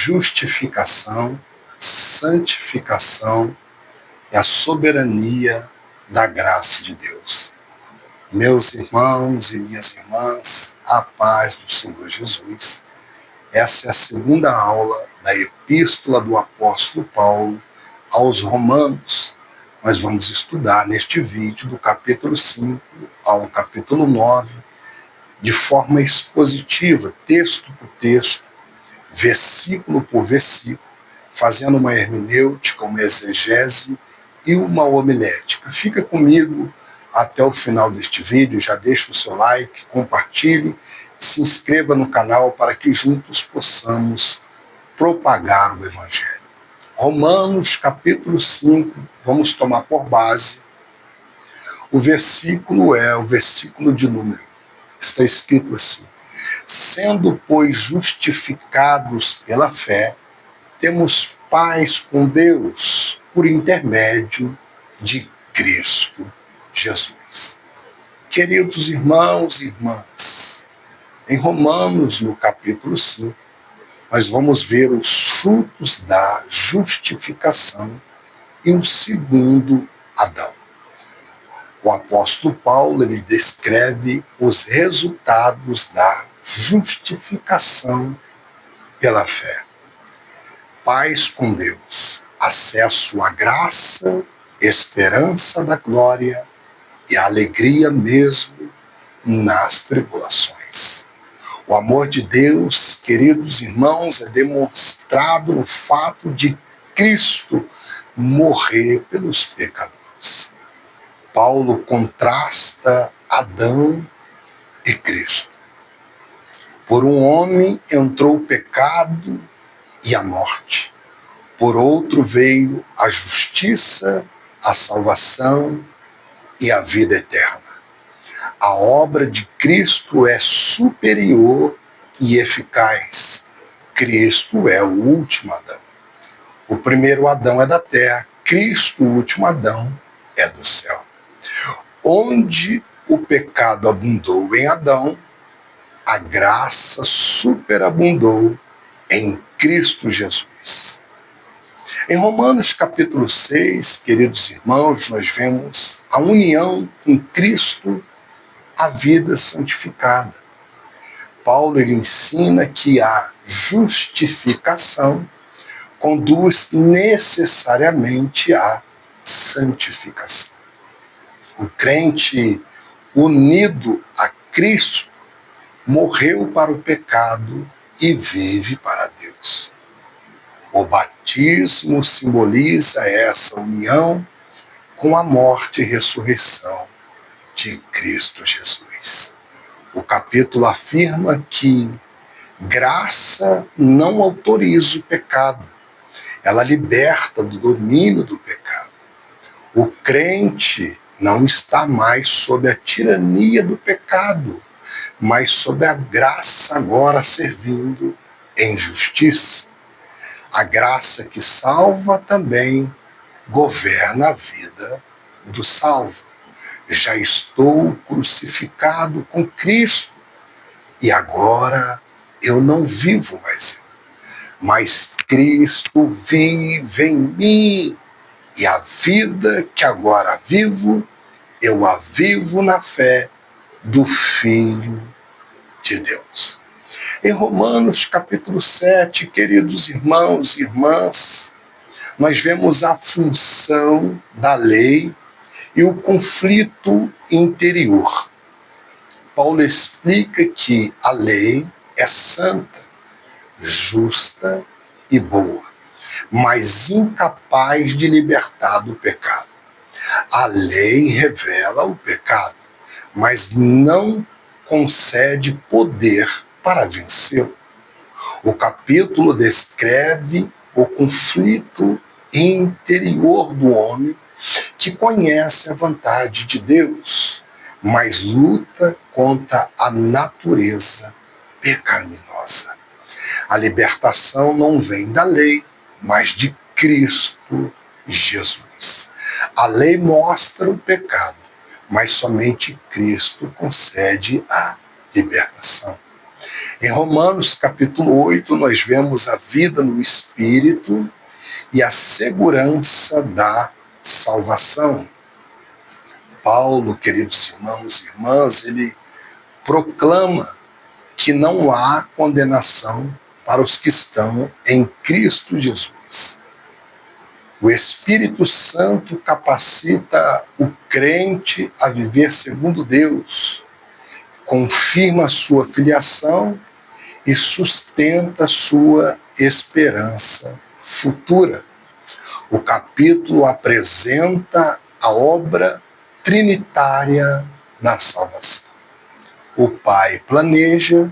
justificação, santificação e a soberania da graça de Deus. Meus irmãos e minhas irmãs, a paz do Senhor Jesus. Essa é a segunda aula da Epístola do Apóstolo Paulo aos Romanos. Nós vamos estudar neste vídeo do capítulo 5 ao capítulo 9, de forma expositiva, texto por texto, versículo por versículo, fazendo uma hermenêutica, uma exegese e uma homilética. Fica comigo até o final deste vídeo, já deixa o seu like, compartilhe, se inscreva no canal para que juntos possamos propagar o Evangelho. Romanos capítulo 5, vamos tomar por base. O versículo é o versículo de número. Está escrito assim: sendo, pois, justificados pela fé, temos paz com Deus por intermédio de Cristo Jesus. Queridos irmãos e irmãs, em Romanos, no capítulo 5, nós vamos ver os frutos da justificação e o segundo Adão. O apóstolo Paulo, ele descreve os resultados da justificação pela fé. Paz com Deus, acesso à graça, esperança da glória e a alegria mesmo nas tribulações. O amor de Deus, queridos irmãos, é demonstrado no fato de Cristo morrer pelos pecadores. Paulo contrasta Adão e Cristo. Por um homem entrou o pecado e a morte. Por outro veio a justiça, a salvação e a vida eterna. A obra de Cristo é superior e eficaz. Cristo é o último Adão. O primeiro Adão é da terra, Cristo, o último Adão, é do céu. Onde o pecado abundou em Adão, a graça superabundou em Cristo Jesus. Em Romanos capítulo 6, queridos irmãos, nós vemos a união com Cristo, a vida santificada. Paulo, ele ensina que a justificação conduz necessariamente à santificação. O crente unido a Cristo morreu para o pecado e vive para Deus. O batismo simboliza essa união com a morte e ressurreição de Cristo Jesus. O capítulo afirma que graça não autoriza o pecado, ela liberta do domínio do pecado. O crente não está mais sob a tirania do pecado, mas sob a graça agora servindo em justiça. A graça que salva também governa a vida do salvo. Já estou crucificado com Cristo e agora eu não vivo mais eu, mas Cristo vive em mim. E a vida que agora vivo, eu a vivo na fé do Filho de Deus. Em Romanos capítulo 7, queridos irmãos e irmãs, nós vemos a função da lei e o conflito interior. Paulo explica que a lei é santa, justa e boa, mas incapaz de libertar do pecado. A lei revela o pecado, mas não concede poder para vencê-lo. O capítulo descreve o conflito interior do homem que conhece a vontade de Deus, mas luta contra a natureza pecaminosa. A libertação não vem da lei, mas de Cristo Jesus. A lei mostra o pecado, mas somente Cristo concede a libertação. Em Romanos capítulo 8, nós vemos a vida no Espírito e a segurança da salvação. Paulo, queridos irmãos e irmãs, ele proclama que não há condenação para os que estão em Cristo Jesus. O Espírito Santo capacita o crente a viver segundo Deus, confirma a sua filiação e sustenta a sua esperança futura. O capítulo apresenta a obra trinitária na salvação. O Pai planeja,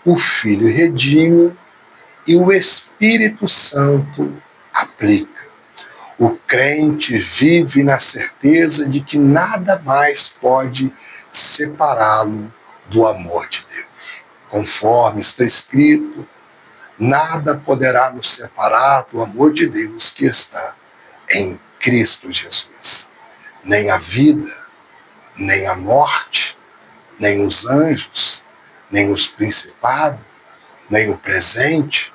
o Filho redime e o Espírito Santo aplica. O crente vive na certeza de que nada mais pode separá-lo do amor de Deus. Conforme está escrito, nada poderá nos separar do amor de Deus que está em Cristo Jesus. Nem a vida, nem a morte, nem os anjos, nem os principados, nem o presente,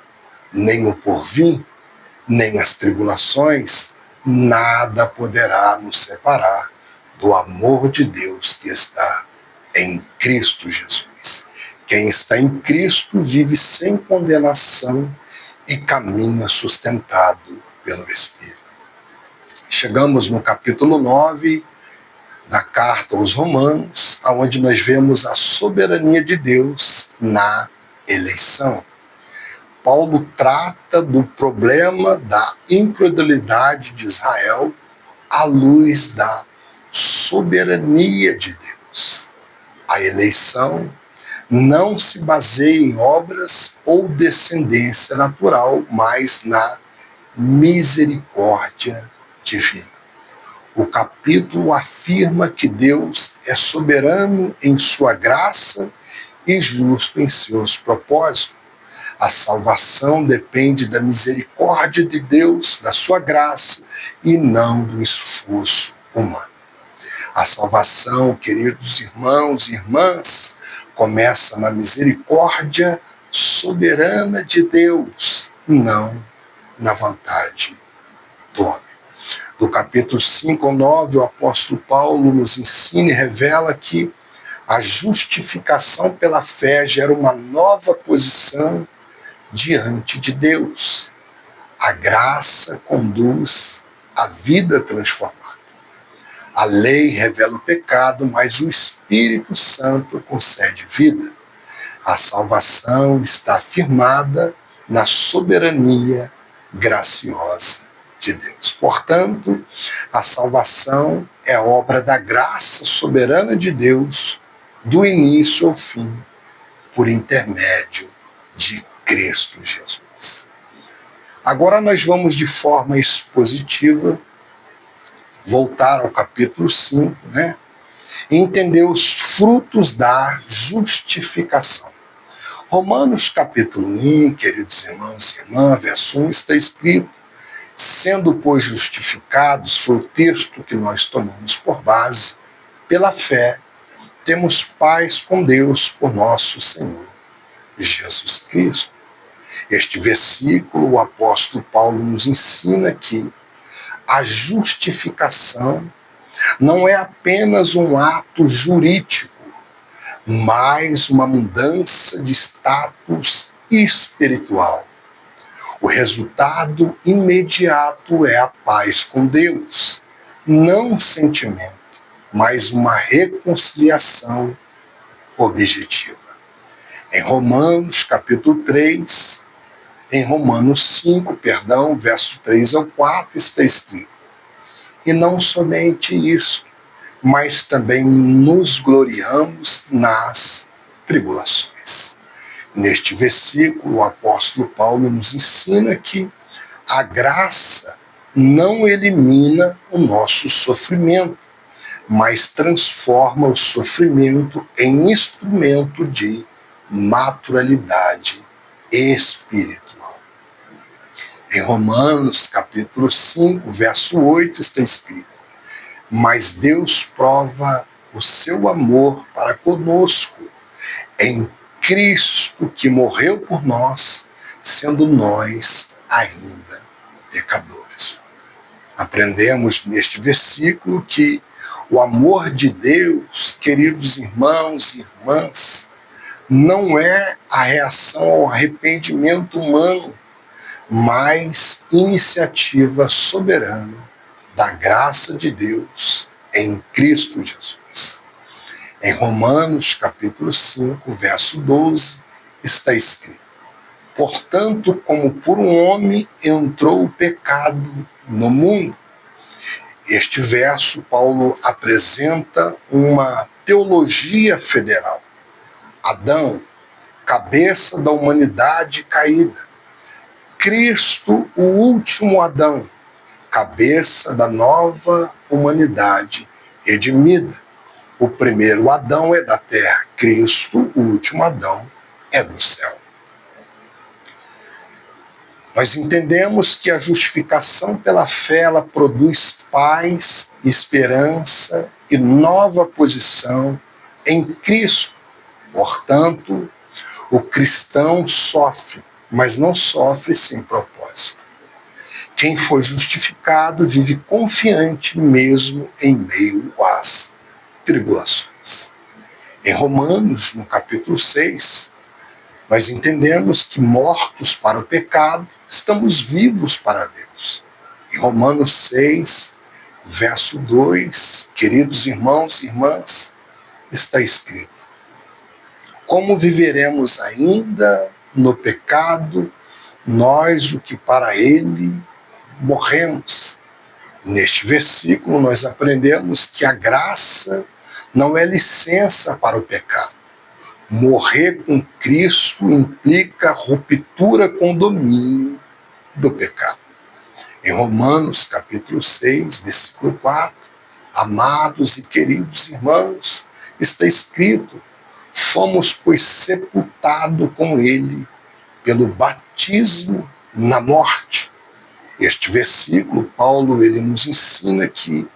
nem o porvir, nem as tribulações, nada poderá nos separar do amor de Deus que está em Cristo Jesus. Quem está em Cristo vive sem condenação e caminha sustentado pelo Espírito. Chegamos no capítulo 9 da carta aos Romanos, onde nós vemos a soberania de Deus na eleição. Paulo trata do problema da incredulidade de Israel à luz da soberania de Deus. A eleição não se baseia em obras ou descendência natural, mas na misericórdia divina. O capítulo afirma que Deus é soberano em sua graça e justo em seus propósitos. A salvação depende da misericórdia de Deus, da sua graça, e não do esforço humano. A salvação, queridos irmãos e irmãs, começa na misericórdia soberana de Deus, não na vontade do homem. Do capítulo 5 ao 9, o apóstolo Paulo nos ensina e revela que a justificação pela fé gera uma nova posição diante de Deus. A graça conduz à vida transformada. A lei revela o pecado, mas o Espírito Santo concede vida. A salvação está firmada na soberania graciosa de Deus. Portanto, a salvação é obra da graça soberana de Deus, do início ao fim, por intermédio de Cristo Jesus. Agora nós vamos, de forma expositiva, voltar ao capítulo 5, e entender os frutos da justificação. Romanos capítulo 1, queridos irmãos e irmãs, verso 1, está escrito: sendo, pois, justificados, foi o texto que nós tomamos por base, pela fé, temos paz com Deus por nosso Senhor Jesus Cristo. Este versículo, o apóstolo Paulo nos ensina que a justificação não é apenas um ato jurídico, mas uma mudança de status espiritual. O resultado imediato é a paz com Deus, não um sentimento, mas uma reconciliação objetiva. Em Romanos capítulo 3, em Romanos 5, verso 3 ao 4, está escrito: e não somente isso, mas também nos gloriamos nas tribulações. Neste versículo, o apóstolo Paulo nos ensina que a graça não elimina o nosso sofrimento, mas transforma o sofrimento em instrumento de maturidade espiritual. Em Romanos capítulo 5, verso 8, está escrito: mas Deus prova o seu amor para conosco em Cristo que morreu por nós, sendo nós ainda pecadores. Aprendemos neste versículo que o amor de Deus, queridos irmãos e irmãs, não é a reação ao arrependimento humano, mas iniciativa soberana da graça de Deus em Cristo Jesus. Em Romanos, capítulo 5, verso 12, está escrito: portanto, como por um homem entrou o pecado no mundo. Este verso, Paulo apresenta uma teologia federal. Adão, cabeça da humanidade caída. Cristo, o último Adão, cabeça da nova humanidade redimida. O primeiro Adão é da terra, Cristo, o último Adão, é do céu. Nós entendemos que a justificação pela fé, ela produz paz, esperança e nova posição em Cristo. Portanto, o cristão sofre, mas não sofre sem propósito. Quem foi justificado vive confiante mesmo em meio às tribulações. Em Romanos, no capítulo 6, nós entendemos que mortos para o pecado, estamos vivos para Deus. Em Romanos 6, verso 2, queridos irmãos e irmãs, está escrito: como viveremos ainda no pecado, nós o que para ele morremos? Neste versículo nós aprendemos que a graça não é licença para o pecado. Morrer com Cristo implica ruptura com o domínio do pecado. Em Romanos, capítulo 6, versículo 4, amados e queridos irmãos, está escrito: fomos, pois, sepultados com ele pelo batismo na morte. Este versículo, Paulo, ele nos ensina que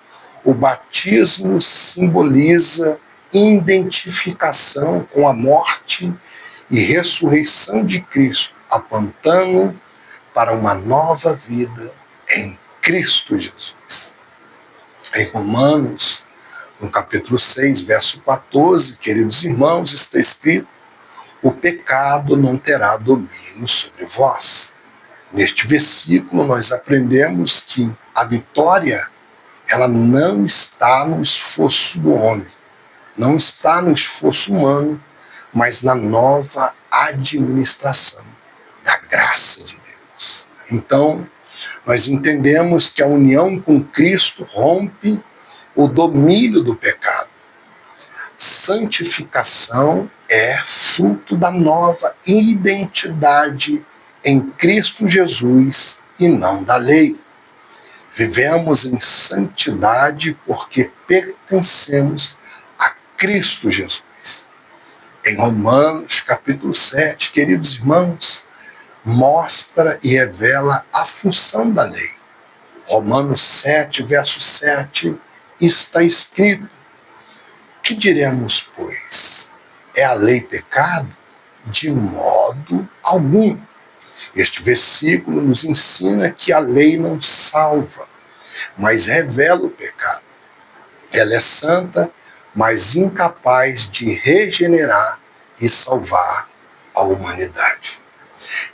o batismo simboliza identificação com a morte e ressurreição de Cristo, apontando para uma nova vida em Cristo Jesus. Em Romanos, no capítulo 6, verso 14, queridos irmãos, está escrito: o pecado não terá domínio sobre vós. Neste versículo nós aprendemos que a vitória, ela não está no esforço do homem, não está no esforço humano, mas na nova administração da graça de Deus. Então, nós entendemos que a união com Cristo rompe o domínio do pecado. Santificação é fruto da nova identidade em Cristo Jesus e não da lei. Vivemos em santidade porque pertencemos a Cristo Jesus. Em Romanos, capítulo 7, queridos irmãos, mostra e revela a função da lei. Romanos 7, verso 7, está escrito: que diremos, pois? É a lei pecado? De modo algum. Este versículo nos ensina que a lei não salva, mas revela o pecado. Ela é santa, mas incapaz de regenerar e salvar a humanidade.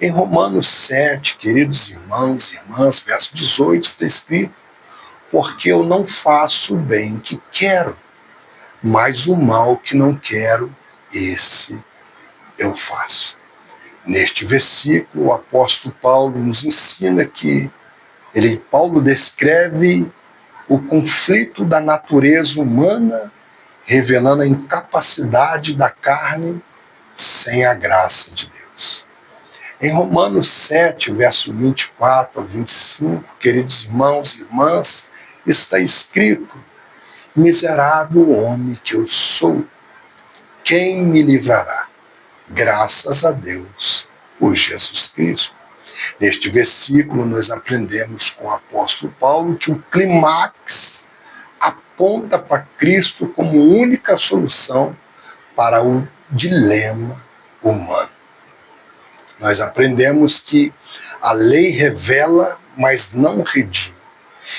Em Romanos 7, queridos irmãos e irmãs, verso 18, está escrito: porque eu não faço o bem que quero, mas o mal que não quero, esse eu faço. Neste versículo, o apóstolo Paulo nos ensina que Paulo descreve o conflito da natureza humana, revelando a incapacidade da carne sem a graça de Deus. Em Romanos 7, verso 24 ao 25, queridos irmãos e irmãs, está escrito: miserável homem que eu sou, quem me livrará? Graças a Deus por Jesus Cristo. Neste versículo nós aprendemos com o apóstolo Paulo que o clímax aponta para Cristo como única solução para o dilema humano. Nós aprendemos que a lei revela, mas não redime.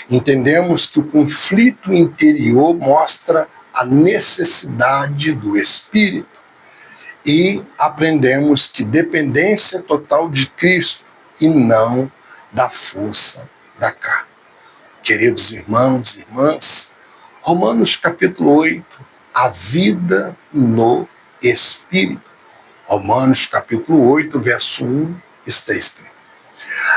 Entendemos que o conflito interior mostra a necessidade do Espírito. E aprendemos que dependência total de Cristo e não da força da carne. Queridos irmãos e irmãs, Romanos capítulo 8, a vida no Espírito. Romanos capítulo 8, verso 1, está escrito: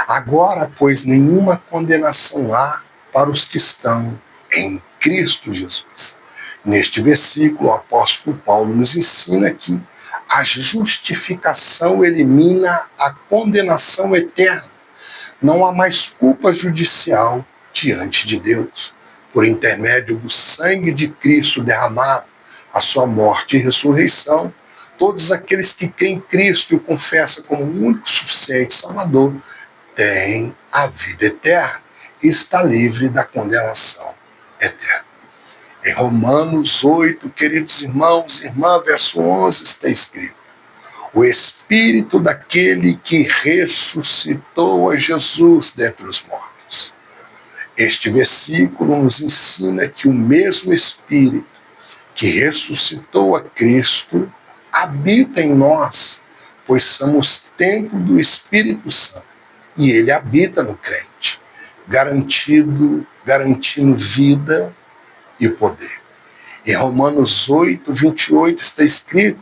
agora, pois, nenhuma condenação há para os que estão em Cristo Jesus. Neste versículo, o apóstolo Paulo nos ensina que a justificação elimina a condenação eterna. Não há mais culpa judicial diante de Deus. Por intermédio do sangue de Cristo derramado, a sua morte e ressurreição, todos aqueles que creem em Cristo e o confessam como o único suficiente Salvador, têm a vida eterna e está livre da condenação eterna. Em Romanos 8, queridos irmãos e irmãs, verso 11, está escrito: o Espírito daquele que ressuscitou a Jesus dentre os mortos. Este versículo nos ensina que o mesmo Espírito que ressuscitou a Cristo habita em nós, pois somos templo do Espírito Santo. E ele habita no crente, garantindo vida e poder. Em Romanos 8, 28 está escrito: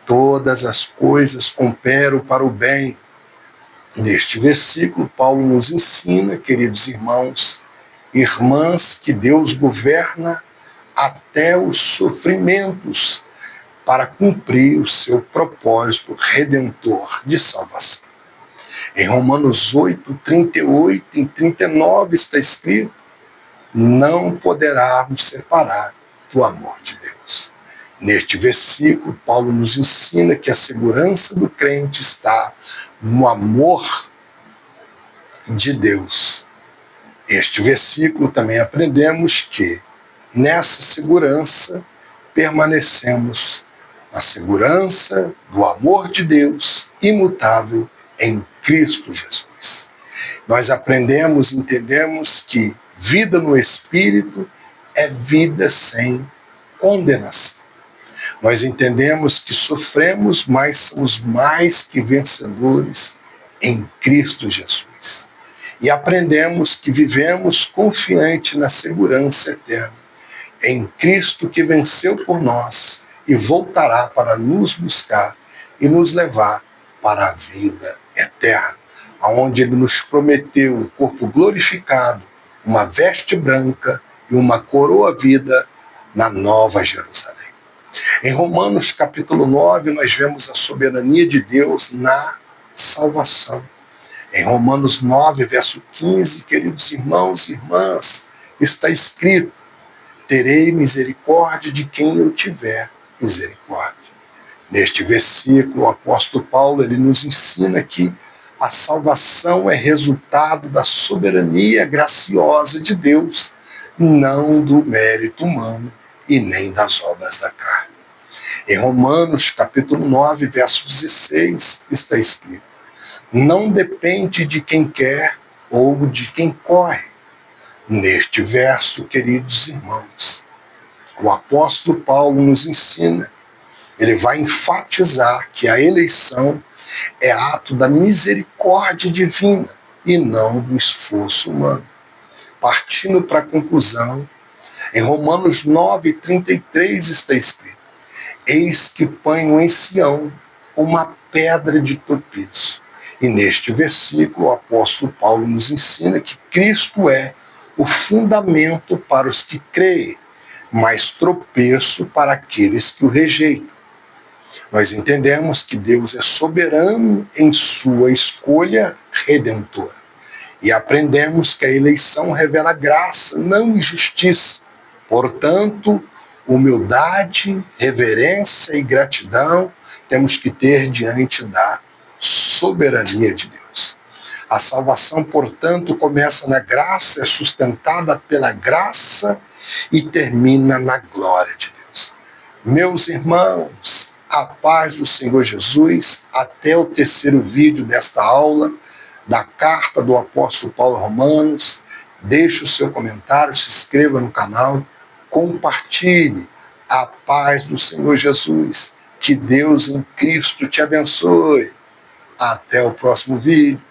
todas as coisas cooperam para o bem. Neste versículo, Paulo nos ensina, queridos irmãos e irmãs, que Deus governa até os sofrimentos para cumprir o seu propósito redentor de salvação. Em Romanos 8, 38 e 39 está escrito: não poderá nos separar do amor de Deus. Neste versículo, Paulo nos ensina que a segurança do crente está no amor de Deus. Este versículo também aprendemos que nessa segurança permanecemos na segurança do amor de Deus imutável em Cristo Jesus. Nós aprendemos e entendemos que vida no Espírito é vida sem condenação. Nós entendemos que sofremos, mas somos mais que vencedores em Cristo Jesus. E aprendemos que vivemos confiante na segurança eterna, em Cristo que venceu por nós e voltará para nos buscar e nos levar para a vida eterna, onde Ele nos prometeu um corpo glorificado, uma veste branca e uma coroa vida na Nova Jerusalém. Em Romanos capítulo 9, nós vemos a soberania de Deus na salvação. Em Romanos 9, verso 15, queridos irmãos e irmãs, está escrito: terei misericórdia de quem eu tiver misericórdia. Neste versículo, o apóstolo Paulo ele nos ensina que a salvação é resultado da soberania graciosa de Deus, não do mérito humano e nem das obras da carne. Em Romanos capítulo 9, verso 16, está escrito: não depende de quem quer ou de quem corre. Neste verso, queridos irmãos, o apóstolo Paulo nos ensina, ele vai enfatizar que a eleição é ato da misericórdia divina e não do esforço humano. Partindo para a conclusão, em Romanos 9, 33 está escrito: eis que ponho em Sião uma pedra de tropeço. E neste versículo, o apóstolo Paulo nos ensina que Cristo é o fundamento para os que creem, mas tropeço para aqueles que o rejeitam. Nós entendemos que Deus é soberano em sua escolha redentora. E aprendemos que a eleição revela graça, não injustiça. Portanto, humildade, reverência e gratidão temos que ter diante da soberania de Deus. A salvação, portanto, começa na graça, é sustentada pela graça e termina na glória de Deus. Meus irmãos, A paz do Senhor Jesus. Até o terceiro vídeo desta aula da carta do apóstolo Paulo aos Romanos. Deixe o seu comentário, se inscreva no canal, compartilhe. A paz do Senhor Jesus. Que Deus em Cristo te abençoe. Até o próximo vídeo.